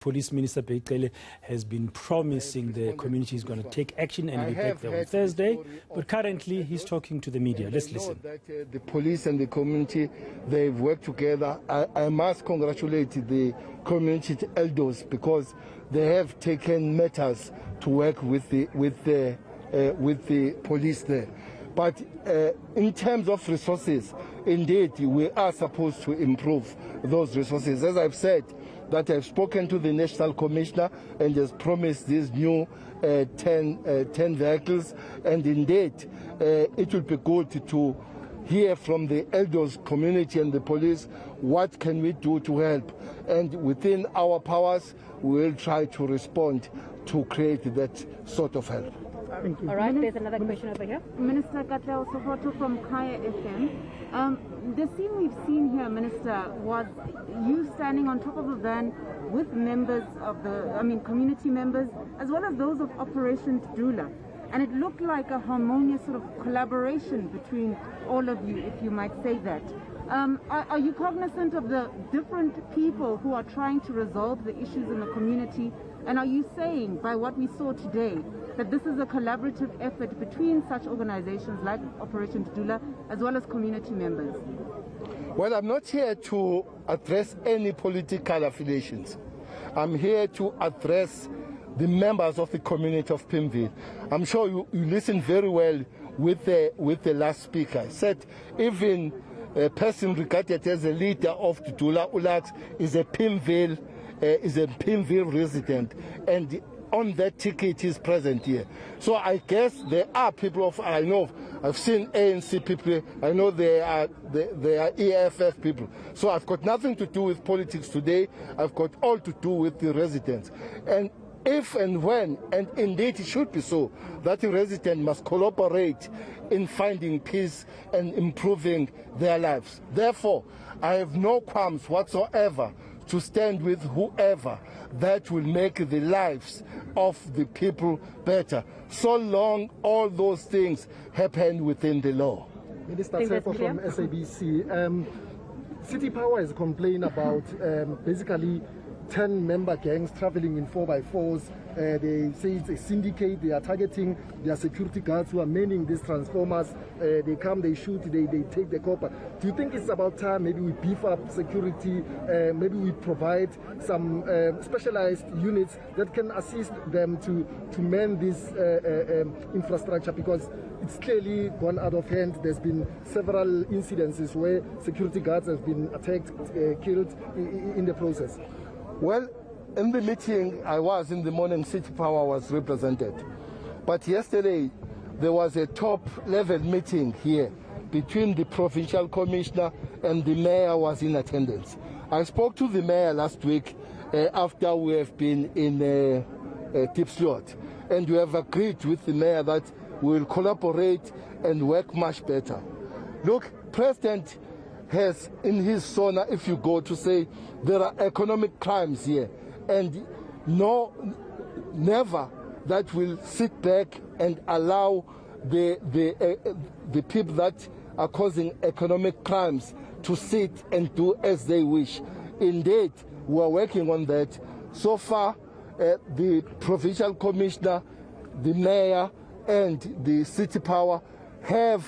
Police Minister Bheki Cele has been promising the community is going to take action and be back there on Thursday, but currently he's talking to the media. Let's listen. That, the police and the community, they've worked together. I must congratulate the community elders because they have taken matters to work with the police there. But in terms of resources, indeed, we are supposed to improve those resources. As I've said, that I've spoken to the National Commissioner and has promised these new 10 vehicles. And indeed, it will be good to hear from the elders community and the police what can we do to help. And within our powers, we will try to respond to create that sort of help. All right, there's another question over here. Minister Soweto from Kaya FM. The scene we've seen here, Minister, was you standing on top of a van with members of community members, as well as those of Operation Diale. And it looked like a harmonious sort of collaboration between all of you, if you might say that. Are you cognizant of the different people who are trying to resolve the issues in the community? And are you saying, by what we saw today, that this is a collaborative effort between such organizations like Operation Diale as well as community members? Well, I'm not here to address any political affiliations. I'm here to address the members of the community of Pimville. I'm sure you listened very well with the last speaker. He said even a person regarded as a leader of the Diale Ulax is a Pimville resident, and on that ticket is present here. So I guess there are people I've seen ANC people, I know there are EFF people. So I've got nothing to do with politics today, I've got all to do with the residents. And if and when, and indeed it should be so, that the resident must collaborate in finding peace and improving their lives. Therefore, I have no qualms whatsoever to stand with whoever that will make the lives of the people better, so long all those things happen within the law. Minister Bheki from SABC, City Power has complained about basically 10-member gangs traveling in 4x4s. They say it's a syndicate. They are targeting their security guards who are manning these transformers. They come, they shoot, they take the copper. Do you think it's about time maybe we beef up security, maybe we provide some specialized units that can assist them to man this infrastructure, because it's clearly gone out of hand. There's been several incidences where security guards have been attacked, killed in the process. Well, in the meeting I was in the morning, City Power was represented. But yesterday there was a top-level meeting here between the provincial commissioner and the mayor was in attendance. I spoke to the mayor last week after we have been in Kliptown, and we have agreed with the mayor that we will collaborate and work much better. Look, President has in his sona, if you go to say there are economic crimes here, and never that will sit back and allow the people that are causing economic crimes to sit and do as they wish. Indeed, we are working on that. So far, the provincial commissioner, the mayor, and the City Power have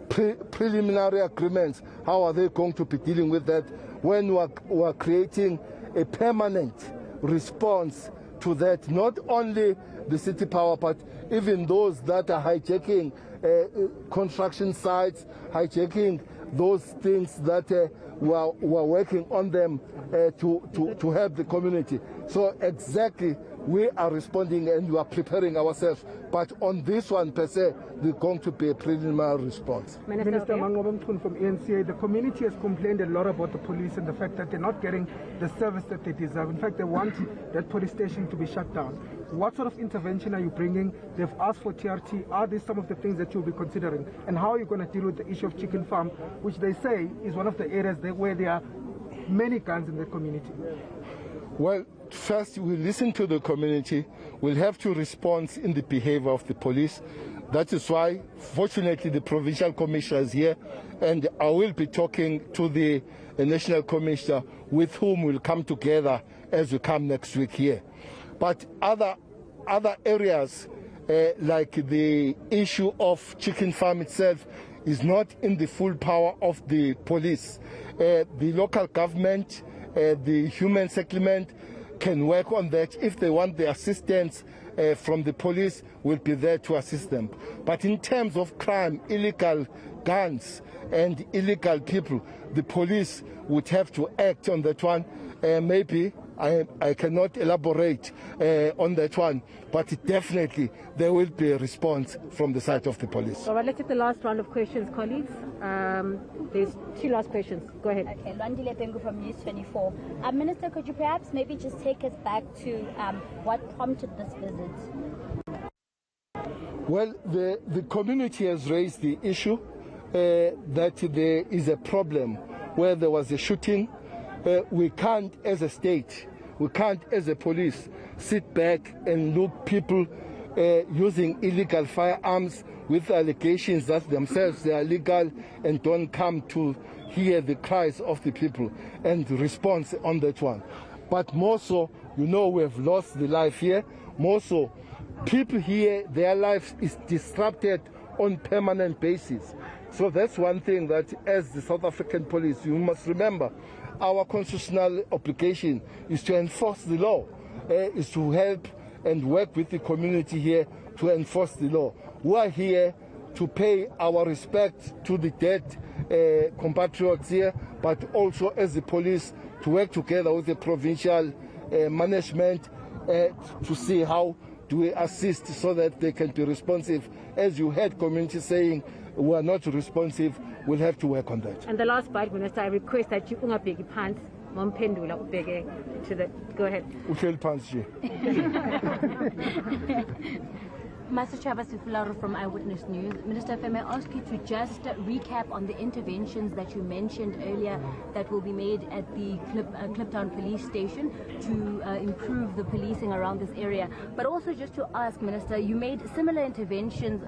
preliminary agreements. How are they going to be dealing with that when we are creating a permanent response to that? Not only the City Power, but even those that are hijacking construction sites, hijacking those things that we are working on them to help the community. So exactly, we are responding and we are preparing ourselves. But on this one per se, there's going to be a preliminary response. Minister Kgomotso from ENCA, the community has complained a lot about the police and the fact that they're not getting the service that they deserve. In fact, they want that police station to be shut down. What sort of intervention are you bringing? They've asked for TRT. Are these some of the things that you'll be considering? And how are you going to deal with the issue of chicken farm, which they say is one of the areas where there are many guns in the community? Well, first we listen to the community. We'll have to respond in the behavior of the police. That is why, fortunately, the provincial commissioner is here, and I will be talking to the National Commissioner, with whom we'll come together as we come next week here. But other areas, like the issue of chicken farm itself, is not in the full power of the police. The local government, the human settlement can work on that. If they want the assistance from the police, will be there to assist them. But in terms of crime, illegal guns and illegal people, the police would have to act on that one. Maybe I cannot elaborate on that one, but definitely there will be a response from the side of the police. All right, let's take the last round of questions, colleagues. There's 2 last questions. Go ahead. Okay, Lwandile Tengu from News 24. Minister, could you perhaps maybe just take us back to what prompted this visit? Well, the community has raised the issue that there is a problem where there was a shooting. We can't, as a state, we can't, as a police, sit back and look people using illegal firearms with allegations that themselves they are legal and don't come to hear the cries of the people and respond on that one. But more so, you know, we have lost the life here. More so, people here, their lives is disrupted on permanent basis. So that's one thing that, as the South African police, you must remember, our constitutional obligation is to enforce the law, is to help and work with the community here to enforce the law. We are here to pay our respect to the dead compatriots here, but also as the police to work together with the provincial management to see how do we assist so that they can be responsive. As you heard community saying, we are not responsive, we'll have to work on that. And the last part, Minister, I request that you ungabheki phansi, momphendula ubheke to the. Go ahead. Uhleli phansi nje. Master Chaba Sifularo from Eyewitness News. Minister, if I may ask you to just recap on the interventions that you mentioned earlier that will be made at the Kliptown police station to improve the policing around this area. But also just to ask, Minister, you made similar interventions,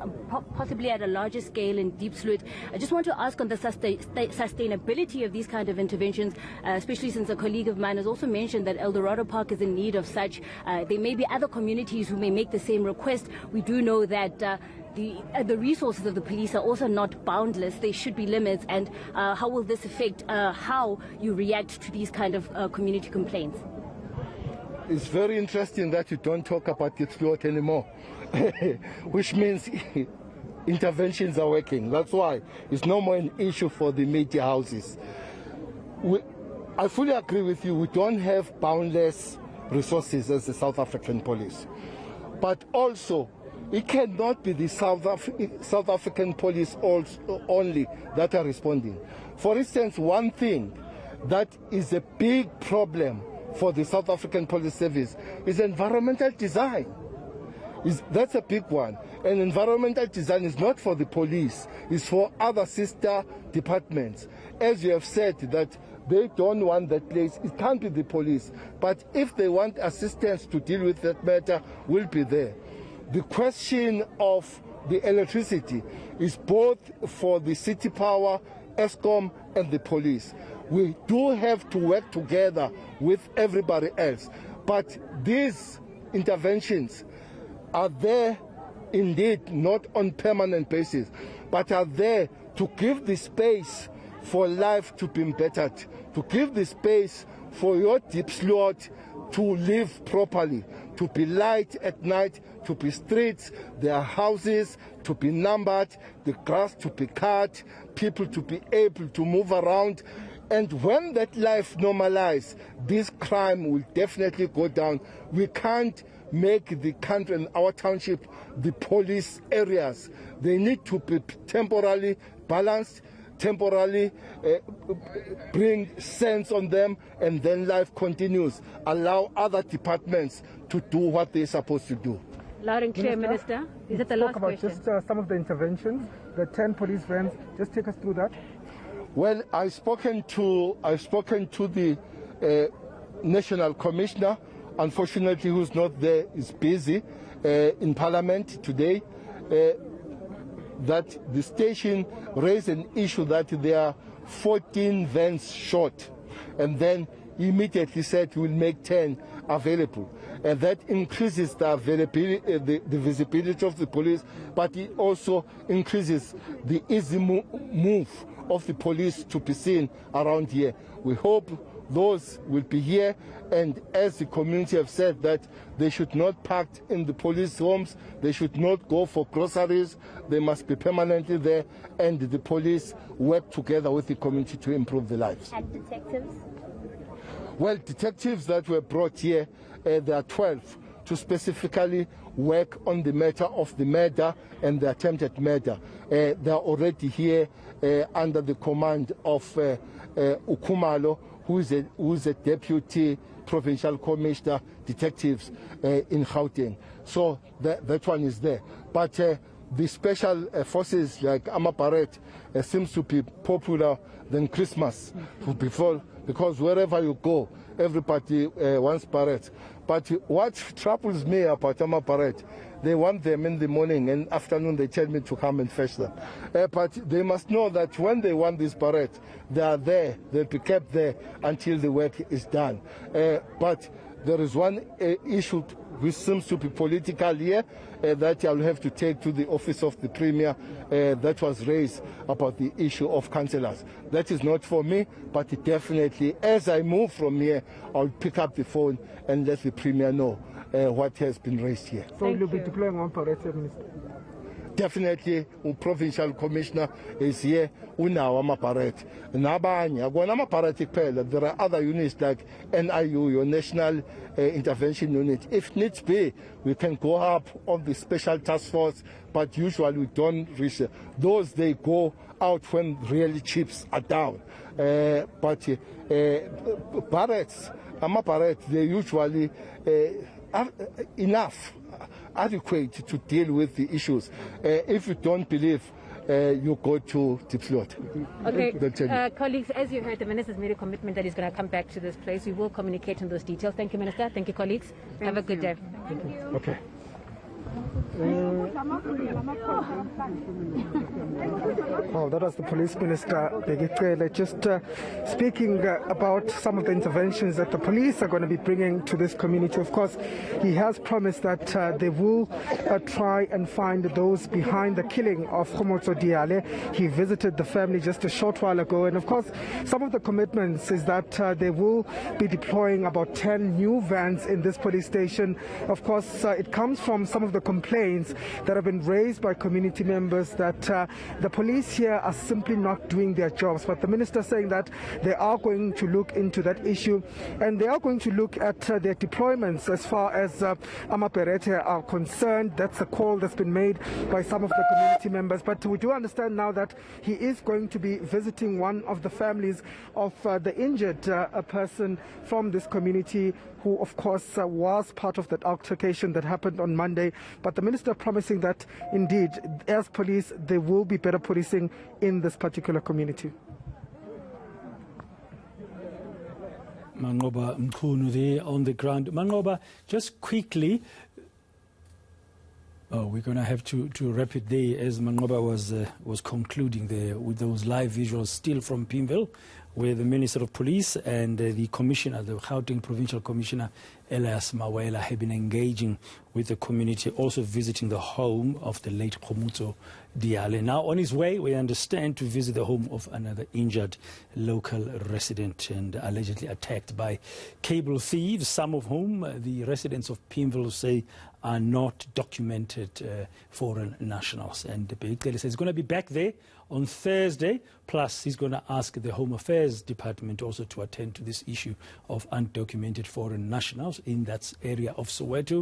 possibly at a larger scale in Deep Sloot. I just want to ask on the sustainability of these kind of interventions, especially since a colleague of mine has also mentioned that El Dorado Park is in need of such. There may be other communities who may make the same request. We do know that the resources of the police are also not boundless. There should be limits. And how will this affect how you react to these kind of community complaints? It's very interesting that you don't talk about Deep Sloot anymore, which means interventions are working. That's why it's no more an issue for the media houses. I fully agree with you. We don't have boundless resources as the South African police. But also, it cannot be the South African police only that are responding. For instance, one thing that is a big problem for the South African Police Service is environmental design. That's a big one. And environmental design is not for the police, it's for other sister departments. As you have said, that they don't want that place, it can't be the police. But if they want assistance to deal with that matter, we'll be there. The question of the electricity is both for the city power, Eskom, and the police. We do have to work together with everybody else. But these interventions are there indeed not on permanent basis, but are there to give the space for life to be bettered, to give the space for your Deep Sloot to live properly, to be light at night, to be streets, their houses to be numbered, the grass to be cut, people to be able to move around. And when that life normalizes, this crime will definitely go down. We can't make the country and our township the police areas. They need to be temporarily balanced, temporarily bring sense on them, and then life continues. Allow other departments to do what they're supposed to do. Loud and clear, Minister. Is it the last question? Just some of the interventions, the 10 police vans. Just take us through that. Well, I've spoken to the National Commissioner. Unfortunately, who's not there, is busy in Parliament today. That the station raised an issue that there are 14 vans short, and then he immediately said he will make 10 available. And that increases the availability, the visibility of the police, but it also increases the easy move of the police to be seen around here. We hope those will be here, and as the community have said that they should not park in the police homes, they should not go for groceries, they must be permanently there, and the police work together with the community to improve the lives. And detectives? Well, detectives that were brought here, there are 12 to specifically work on the matter of the murder and the attempted murder. They are already here under the command of Ukumalo, who is a deputy provincial commissioner detectives in Gauteng. So that one is there. But the special forces like Amaparet seems to be popular than Christmas before, because wherever you go, everybody wants parades. But what troubles me about Amaparet, they want them in the morning and afternoon they tell me to come and fetch them. But they must know that when they want this parade, they are there, they'll be kept there until the work is done. But there is one issue which seems to be political here that I'll have to take to the office of the Premier that was raised about the issue of councillors. That is not for me, but definitely as I move from here, I'll pick up the phone and let the Premier know what has been raised here. So you'll be deploying on parade, Minister? Definitely, the provincial commissioner is here. Unawo amaparade. Nabanye akona amaparade kuphela. There are other units like NIU, your National Intervention Unit. If needs be, we can go up on the special task force, but usually we don't reach those. They go out when really chips are down. But parades, amaparade, they usually are enough. Adequate to deal with the issues. If you don't believe, you go to Deep Slot. Okay, colleagues, as you heard, the Minister's made a commitment that he's going to come back to this place. We will communicate on those details. Thank you, Minister. Thank you, colleagues. Have a good day. Thank you. Okay. Well, that was the Police Minister, Bheki Cele, just speaking about some of the interventions that the police are going to be bringing to this community. Of course, he has promised that they will try and find those behind the killing of Kgomotso Diale. He visited the family just a short while ago, and of course, some of the commitments is that they will be deploying about 10 new vans in this police station. Of course, it comes from some of the complaints that have been raised by community members that the police here are simply not doing their jobs. But the minister saying that they are going to look into that issue, and they are going to look at their deployments as far as Amaperete are concerned. That's a call that's been made by some of the community members. But we do understand now that he is going to be visiting one of the families of the injured person from this community, who of course was part of that altercation that happened on Monday. But the minister promising that indeed, as police, they will be better policing in this particular community. Mangoba Mkhunu there on the ground. Mangoba, just quickly, we're going to have to wrap it there, as Mangoba was concluding there with those live visuals still from Pimville, where the Minister of Police and the Commissioner, the Gauteng Provincial Commissioner, Elias Mawela, have been engaging with the community, also visiting the home of the late Kgomotso Diale. Now on his way, we understand, to visit the home of another injured local resident and allegedly attacked by cable thieves, some of whom the residents of Pimville say are not documented foreign nationals. And Bheki Cele says he's going to be back there on Thursday, plus he's going to ask the Home Affairs Department also to attend to this issue of undocumented foreign nationals in that area of Soweto.